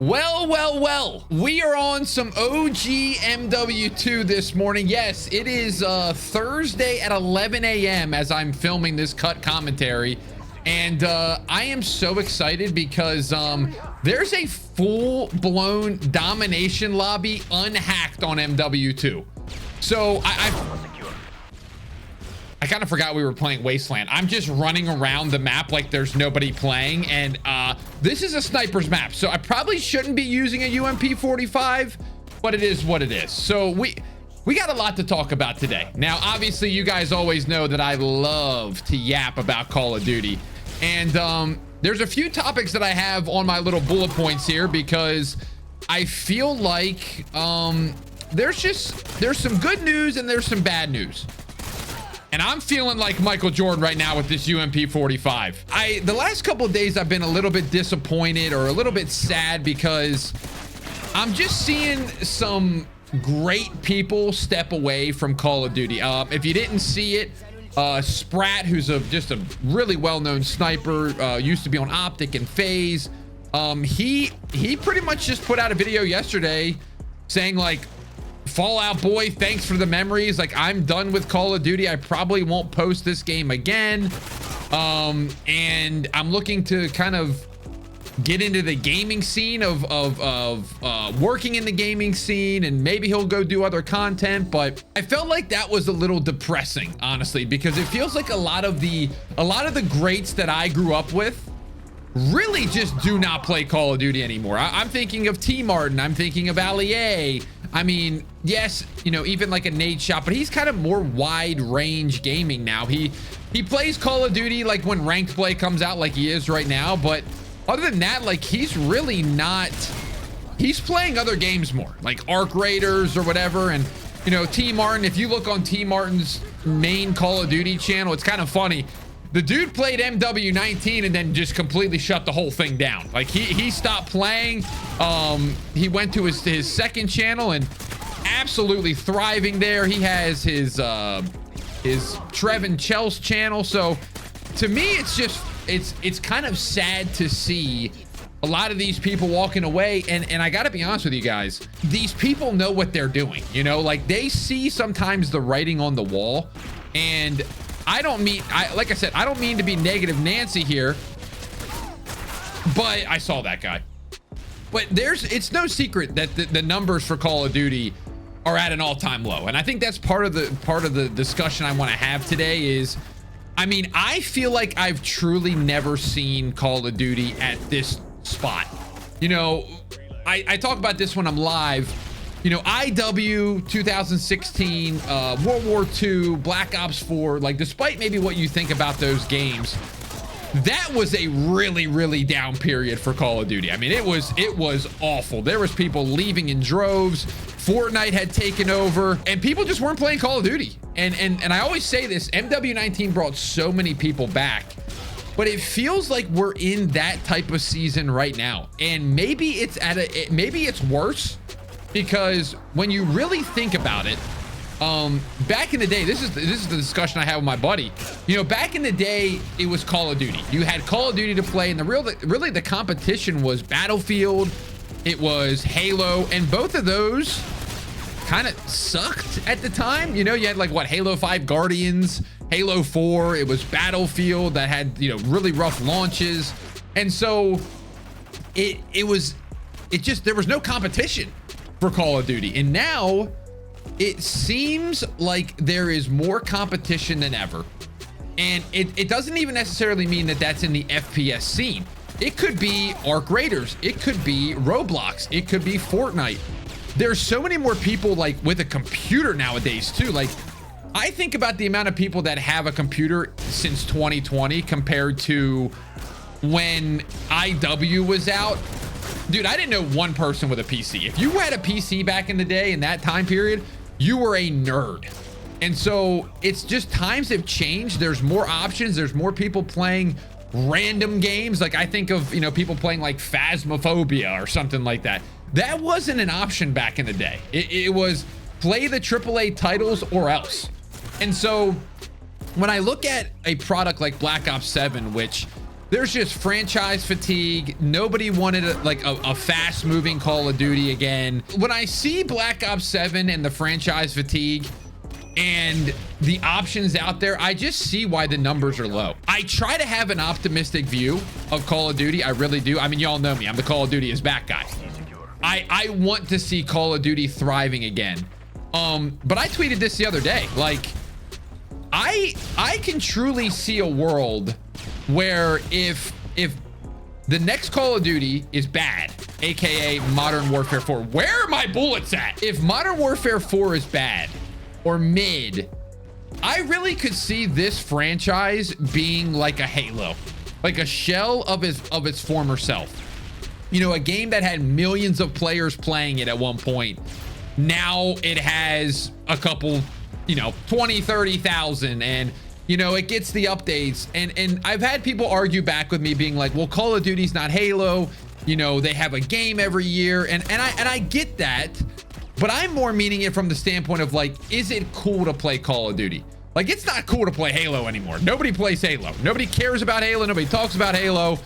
Well, we are on some OG MW2 this morning. Yes, it is Thursday at 11 a.m. as I'm filming this cut commentary. And I am so excited because there's a full-blown domination lobby unhacked on MW2. So I kind of forgot we were playing Wasteland. I'm just running around the map like there's nobody playing. And this is a sniper's map. So I probably shouldn't be using a UMP-45, but it is what it is. So we got a lot to talk about today. Now, obviously, you guys always know that I love to yap about Call of Duty. And there's a few topics that I have on my little bullet points here because I feel like there's some good news and there's some bad news. And I'm feeling like Michael Jordan right now with this UMP-45. The last couple of days I've been a little bit disappointed or a little bit sad because I'm just seeing some great people step away from Call of Duty. If you didn't see it, Sprat, who's just a really well-known sniper, used to be on Optic and FaZe. He pretty much just put out a video yesterday saying like, Fallout boy, thanks for the memories. Like, I'm done with Call of Duty. I probably won't post this game again. And I'm looking to kind of get into the gaming scene of working in the gaming scene, and maybe he'll go do other content. But I felt like that was a little depressing, honestly, because it feels like a lot of the greats that I grew up with really just do not play Call of Duty anymore. I'm thinking of T Martin. I'm thinking of Allier. I mean, yes, you know, even like a Nate Shot, but he's kind of more wide range gaming now. He plays Call of Duty like when ranked play comes out, like he is right now. But other than that, like, he's really not. He's playing other games more, like Arc Raiders or whatever. And you know, T Martin, if you look on T Martin's main Call of Duty channel, it's kind of funny. The dude played MW19 and then just completely shut the whole thing down. Like, he stopped playing. He went to his second channel and absolutely thriving there. He has his Trev and Chels channel. So to me, it's kind of sad to see a lot of these people walking away. And I gotta be honest with you guys, these people know what they're doing. You know, like, they see sometimes the writing on the wall. And like I said, I don't mean to be negative Nancy here, but I saw that guy. But it's no secret that the numbers for Call of Duty are at an all-time low. And I think that's part of the discussion I want to have today is, I mean, I feel like I've truly never seen Call of Duty at this spot. You know, I talk about this when I'm live. You know, IW 2016, World War II, Black Ops 4, like, despite maybe what you think about those games, that was a really, really down period for Call of Duty. I mean, it was awful. There was people leaving in droves. Fortnite had taken over and people just weren't playing Call of Duty. And I always say this, MW19 brought so many people back, but it feels like we're in that type of season right now. And maybe it's worse. Because when you really think about it, back in the day, this is the discussion I had with my buddy. You know, back in the day, it was Call of Duty. You had Call of Duty to play, and really the competition was Battlefield, it was Halo, and both of those kind of sucked at the time. You know, you had like what, Halo 5 Guardians, Halo 4, it was Battlefield that had, you know, really rough launches, and so there was no competition for Call of Duty. And now it seems like there is more competition than ever. And it doesn't even necessarily mean that that's in the FPS scene. It could be Arc Raiders. It could be Roblox. It could be Fortnite. There's so many more people like with a computer nowadays too. Like, I think about the amount of people that have a computer since 2020 compared to when IW was out. Dude, I didn't know one person with a PC. If you had a PC back in the day in that time period, you were a nerd. And so it's just times have changed. There's more options. There's more people playing random games. Like, I think of, you know, people playing like Phasmophobia or something like that. That wasn't an option back in the day. It was play the AAA titles or else. And so when I look at a product like Black Ops 7, which there's just franchise fatigue. Nobody wanted a fast moving Call of Duty again. When I see Black Ops 7 and the franchise fatigue and the options out there, I just see why the numbers are low. I try to have an optimistic view of Call of Duty. I really do. I mean, y'all know me. I'm the Call of Duty is back guy. I want to see Call of Duty thriving again. But I tweeted this the other day. Like, I can truly see a world where if the next Call of Duty is bad, aka Modern Warfare 4, where are my bullets at? If Modern Warfare 4 is bad or mid, I really could see this franchise being like a Halo, like a shell of its former self. You know, a game that had millions of players playing it at one point. Now it has a couple, you know, 20, 30,000, and you know, it gets the updates. And I've had people argue back with me being like, well, Call of Duty's not Halo. You know, they have a game every year. And I get that, but I'm more meaning it from the standpoint of like, is it cool to play Call of Duty? Like, it's not cool to play Halo anymore. Nobody plays Halo. Nobody cares about Halo. Nobody talks about Halo.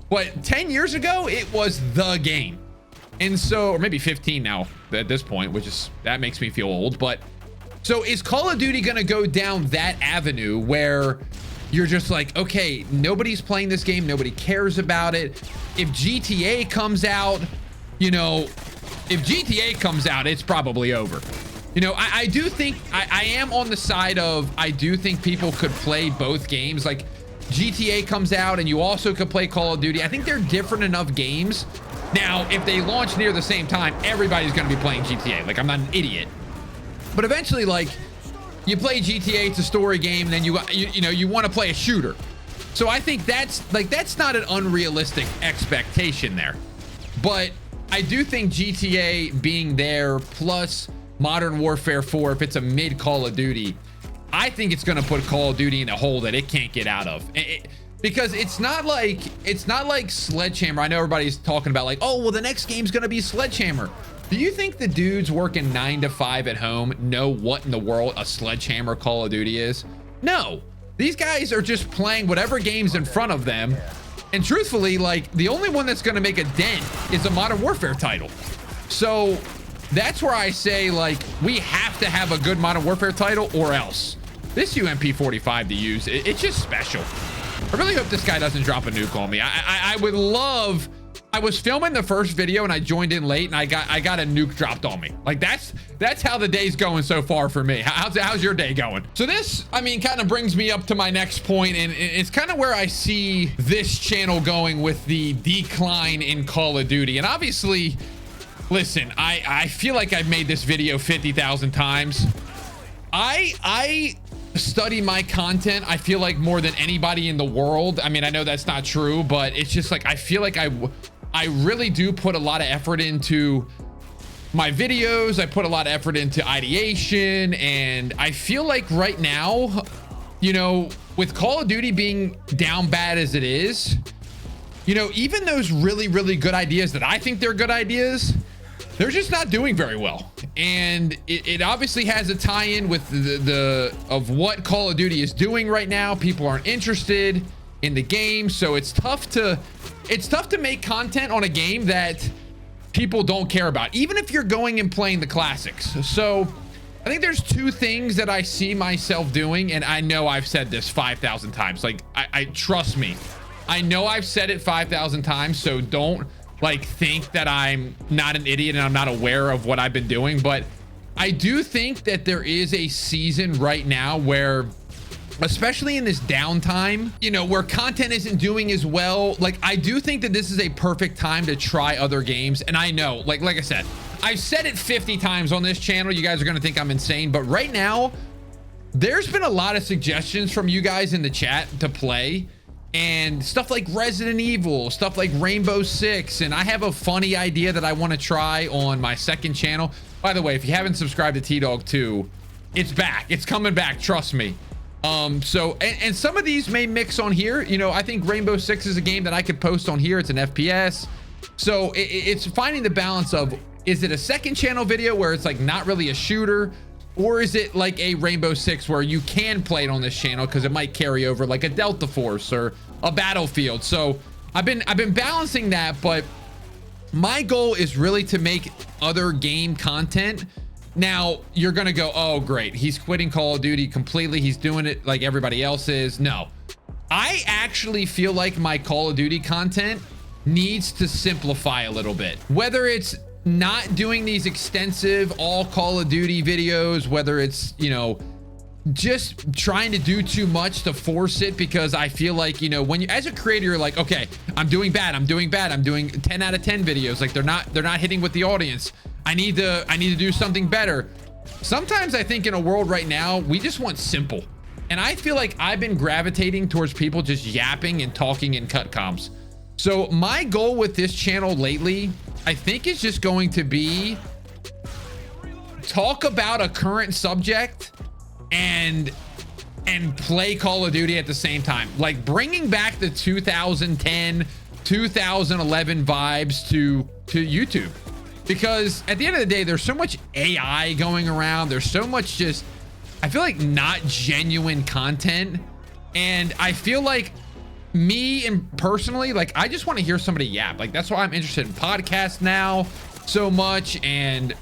But 10 years ago, it was the game. And so, or maybe 15 now at this point, which is, that makes me feel old. But so is Call of Duty going to go down that avenue where you're just like, okay, nobody's playing this game. Nobody cares about it. If GTA comes out, you know, if GTA comes out, it's probably over. You know, I do think I am on the side of, I do think people could play both games. Like, GTA comes out and you also could play Call of Duty. I think they're different enough games. Now, if they launch near the same time, everybody's going to be playing GTA. Like, I'm not an idiot. But eventually, like, you play GTA, it's a story game, and then you want to play a shooter. So I think that's not an unrealistic expectation there. But I do think GTA being there plus Modern Warfare 4, if it's a mid Call of Duty, I think it's going to put Call of Duty in a hole that it can't get out of. Because it's not like Sledgehammer. I know everybody's talking about like, oh, well, the next game's going to be Sledgehammer. Do you think the dudes working 9 to 5 at home know what in the world a Sledgehammer Call of Duty is? No. These guys are just playing whatever game's in front of them. And truthfully, like, the only one that's going to make a dent is a Modern Warfare title. So that's where I say, like, we have to have a good Modern Warfare title or else. This UMP-45 to use, it's just special. I really hope this guy doesn't drop a nuke on me. I would love... I was filming the first video and I joined in late and I got a nuke dropped on me. Like, that's how the day's going so far for me. How's your day going? So this, I mean, kind of brings me up to my next point, and it's kind of where I see this channel going with the decline in Call of Duty. And obviously, listen, I feel like I've made this video 50,000 times. I study my content, I feel like, more than anybody in the world. I mean, I know that's not true, but it's just like, I feel like I really do put a lot of effort into my videos. I put a lot of effort into ideation, and I feel like right now, you know, with Call of Duty being down bad as it is, you know, even those really, really good ideas that I think they're good ideas, they're just not doing very well. And it obviously has a tie-in with the of what Call of Duty is doing right now. People aren't interested in the game, so it's tough to make content on a game that people don't care about, even if you're going and playing the classics. So I think there's two things that I see myself doing, and I know I've said this 5,000 times. Like, I trust me, I know I've said it 5,000 times, so don't like think that I'm not an idiot and I'm not aware of what I've been doing. But I do think that there is a season right now where, especially in this downtime, you know, where content isn't doing as well, like, I do think that this is a perfect time to try other games. And I know, like I said, I've said it 50 times on this channel. You guys are going to think I'm insane, but right now there's been a lot of suggestions from you guys in the chat to play, and stuff like Resident Evil, stuff like Rainbow Six. And I have a funny idea that I want to try on my second channel. By the way, if you haven't subscribed to Tdawg 2, it's back. It's coming back. Trust me. So, and some of these may mix on here. You know, I think Rainbow Six is a game that I could post on here. It's an FPS. So it's finding the balance of, is it a second channel video where it's like not really a shooter, Or is it like a Rainbow Six where you can play it on this channel because it might carry over like a Delta Force or a Battlefield? So I've been balancing that, but my goal is really to make other game content. Now you're gonna go, oh great, he's quitting Call of Duty completely, he's doing it like everybody else is. No, I actually feel like my Call of Duty content needs to simplify a little bit, whether it's not doing these extensive all Call of Duty videos, whether it's, you know, just trying to do too much to force it, because I feel like, you know, when you as a creator, you're like, okay, I'm doing bad, I'm doing 10 out of 10 videos, like they're not hitting with the audience. I need to do something better. Sometimes I think in a world right now, we just want simple, and I feel like I've been gravitating towards people just yapping and talking in cut comms. So my goal with this channel lately, I think, is just going to be talk about a current subject and play Call of Duty at the same time, like bringing back the 2010 2011 vibes to YouTube, because at the end of the day, there's so much AI going around, there's so much just, I feel like, not genuine content, and I feel like me and personally, like, I just want to hear somebody yap. Like, that's why I'm interested in podcasts now so much, and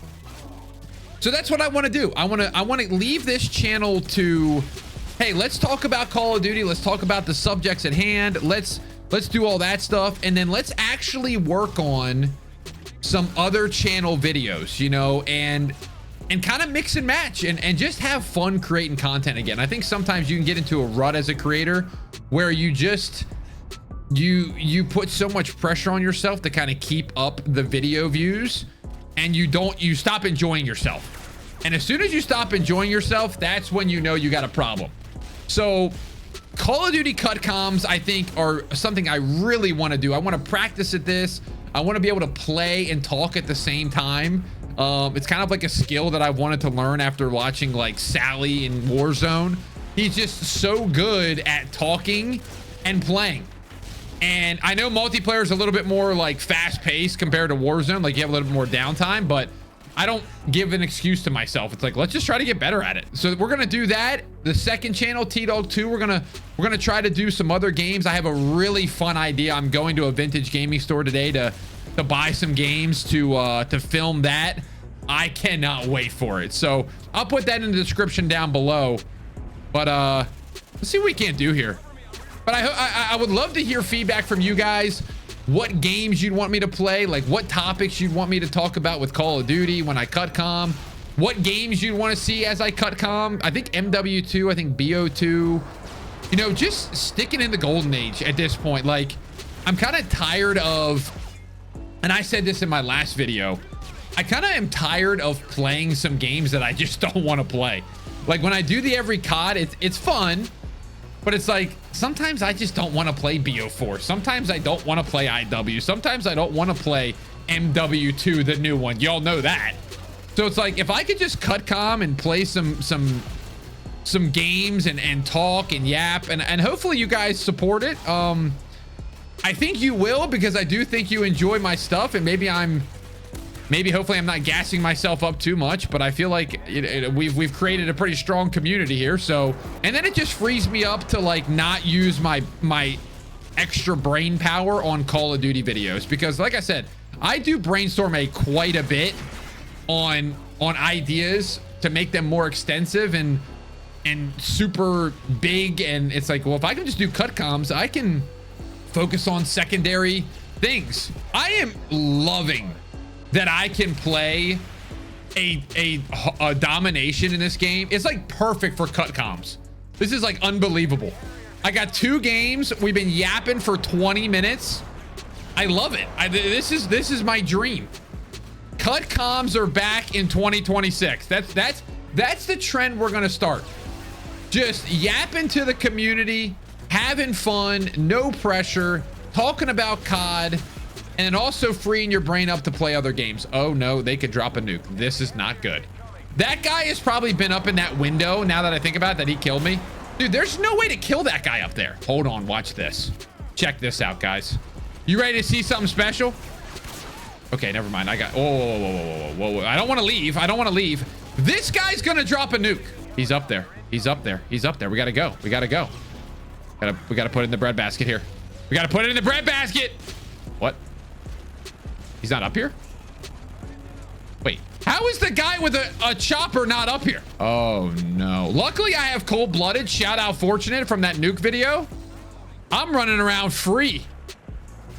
so that's what I want to do. I want to leave this channel to, hey, let's talk about Call of Duty, let's talk about the subjects at hand, let's do all that stuff, and then let's actually work on some other channel videos, you know, and kind of mix and match and just have fun creating content again. I think sometimes you can get into a rut as a creator where you just you put so much pressure on yourself to kind of keep up the video views, and you stop enjoying yourself. And as soon as you stop enjoying yourself, that's when you know you got a problem. So Call of Duty cut comms, I think, are something I really want to do. I want to practice at this. I want to be able to play and talk at the same time. It's kind of like a skill that I've wanted to learn after watching like Sally in Warzone. He's just so good at talking and playing. And I know multiplayer is a little bit more like fast paced compared to Warzone. Like, you have a little bit more downtime, but I don't give an excuse to myself. It's like, let's just try to get better at it. So we're going to do that. The second channel, Tdawg2, we're going to try to do some other games. I have a really fun idea. I'm going to a vintage gaming store today to buy some games to film that. I cannot wait for it. So I'll put that in the description down below. But let's see what we can't do here. But I would love to hear feedback from you guys. What games you'd want me to play, like what topics you'd want me to talk about with Call of Duty when I cut comm, what games you'd want to see as I cut comm. I think MW2, I think BO2, you know, just sticking in the golden age at this point. Like, I'm kind of tired of, and I said this in my last video, I kind of am tired of playing some games that I just don't want to play. Like, when I do the every COD, it's fun, but it's like, sometimes I just don't want to play BO4. Sometimes I don't want to play IW. Sometimes I don't want to play MW2, the new one. Y'all know that. So it's like, if I could just cut comm and play some games and talk and yap, and hopefully you guys support it. I think you will, because I do think you enjoy my stuff, and hopefully I'm not gassing myself up too much, but I feel like we've created a pretty strong community here. So, and then it just frees me up to like not use my extra brain power on Call of Duty videos, because like I said, I do brainstorm quite a bit on ideas to make them more extensive and super big. And it's like, well, if I can just do cut comms, I can focus on secondary things. I am loving that I can play a domination in this game. It's like perfect for cut comms. This is like unbelievable. I got 2 games. We've been yapping for 20 minutes. I love it. This is my dream. Cut comms are back in 2026. That's the trend we're gonna start. Just yapping to the community, having fun, no pressure, talking about COD, and then also freeing your brain up to play other games. Oh no, they could drop a nuke. This is not good. That guy has probably been up in that window, now that I think about it, that he killed me. Dude, there's no way to kill that guy up there. Hold on, watch this. Check this out, guys. You ready to see something special? Okay, never mind. I got, whoa. I don't want to leave. This guy's gonna drop a nuke. He's up there. He's up there. He's up there. We gotta go. We gotta go. We gotta put it in the bread basket here. We gotta put it in the bread basket. What? He's not up here? Wait, how is the guy with a chopper not up here? Oh no. Luckily I have cold-blooded. Shout out Fortunate from that nuke video. I'm running around free.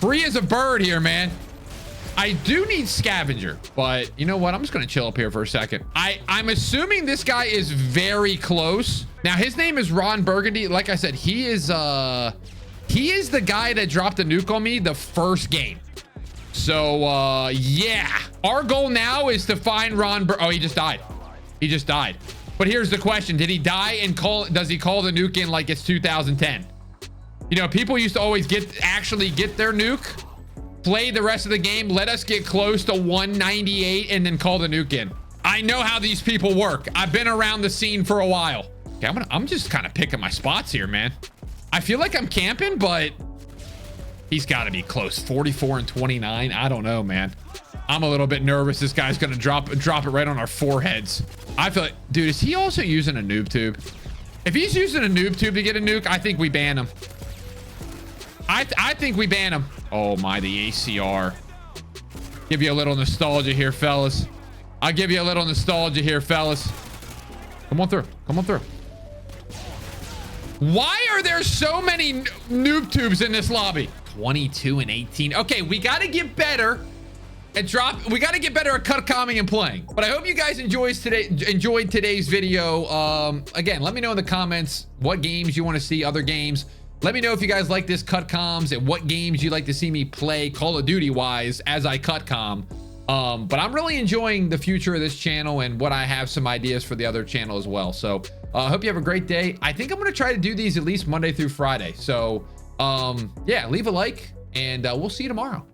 Free as a bird here, man. I do need scavenger, but you know what? I'm just gonna chill up here for a second. I'm assuming this guy is very close. Now his name is Ron Burgundy. Like I said, he is the guy that dropped a nuke on me the first game. So yeah, our goal now is to find Oh, he just died. He just died. But here's the question: did he die and does he call the nuke in like it's 2010? You know, people used to always actually get their nuke, play the rest of the game, let us get close to 198, and then call the nuke in. I know how these people work. I've been around the scene for a while. Okay, I'm just kind of picking my spots here, man. I feel like I'm camping, but he's got to be close. 44 and 29. I don't know, man. I'm a little bit nervous. This guy's gonna drop it right on our foreheads. I feel like, dude, is he also using a noob tube? If he's using a noob tube to get a nuke, I think we ban him. I think we ban him. Oh my, the ACR. Give you a little nostalgia here, fellas. I'll give you a little nostalgia here, fellas. Come on through. Come on through. Why are there so many noob tubes in this lobby? 22 and 18. Okay, we got to get better and we got to get better at cut calming and playing. But I hope you guys enjoyed today's video. Again, let me know in the comments what games you want to see, other games. Let me know if you guys like this cut comms and what games you'd like to see me play Call of Duty wise as I cut comm. But I'm really enjoying the future of this channel and what I have some ideas for the other channel as well. So I hope you have a great day. I think I'm going to try to do these at least Monday through Friday. So yeah, leave a like and we'll see you tomorrow.